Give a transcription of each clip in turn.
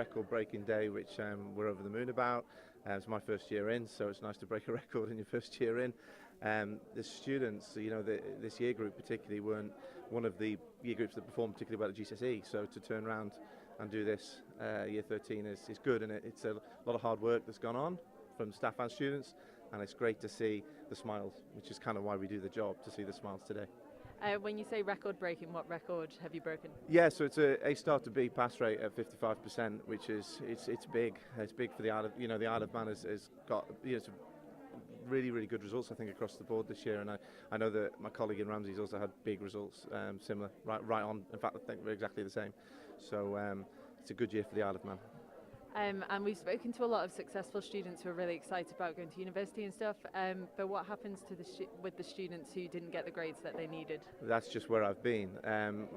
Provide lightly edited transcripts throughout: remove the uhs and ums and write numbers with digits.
record-breaking day, which we're over the moon about. It's my first year in, so it's nice to break a record in your first year in. The students, this year group particularly weren't one of the year groups that performed particularly well at GCSE, so to turn around and do this year 13 is good, and it's a lot of hard work that's gone on from staff and students, and it's great to see the smiles, which is kind of why we do the job, to see the smiles today. When you say record breaking, what record have you broken? Yeah, so it's a start to B pass rate at 55%, which is it's big. It's big for the Isle of the Isle of Man has got some really good results, I think, across the board this year, and I know that my colleague in Ramsey's also had big results, similar, right on. In fact, I think we're exactly the same. So it's a good year for the Isle of Man. And we've spoken to a lot of successful students who are really excited about going to university and stuff, but what happens to with the students who didn't get the grades that they needed? That's just where I've been.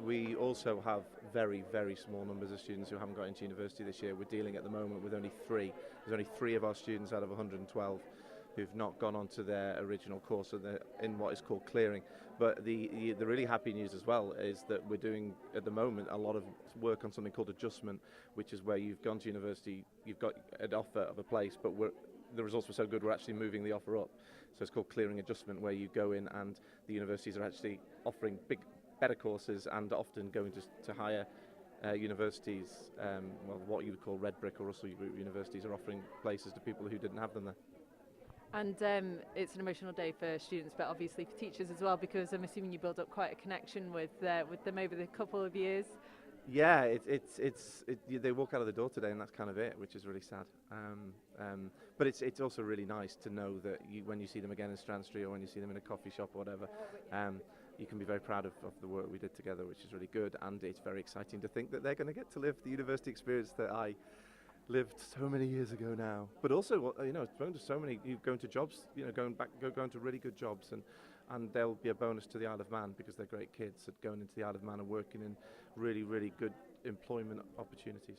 We also have very small numbers of students who haven't got into university this year. We're dealing at the moment with only 3. There's only 3 of our students out of 112 who've not gone on to their original course, so they're in what is called clearing. But the really happy news as well is that we're doing at the moment a lot of work on something called adjustment, which is where you've gone to university, you've got an offer of a place, but the results were so good we're actually moving the offer up. So it's called clearing adjustment, where you go in and the universities are actually offering better courses and often going to higher universities, what you would call red brick or Russell Group universities, are offering places to people who didn't have them there. And it's an emotional day for students, but obviously for teachers as well, because I'm assuming you build up quite a connection with them over the couple of years. Yeah, they walk out of the door today, and that's kind of it, which is really sad. But it's also really nice to know that when you see them again in Strand Street or when you see them in a coffee shop or whatever, you can be very proud of the work we did together, which is really good. And it's very exciting to think that they're going to get to live the university experience that I lived so many years ago now. But also, going to so many, going to jobs, going to really good jobs, and they'll be a bonus to the Isle of Man because they're great kids at going into the Isle of Man and working in really good employment opportunities.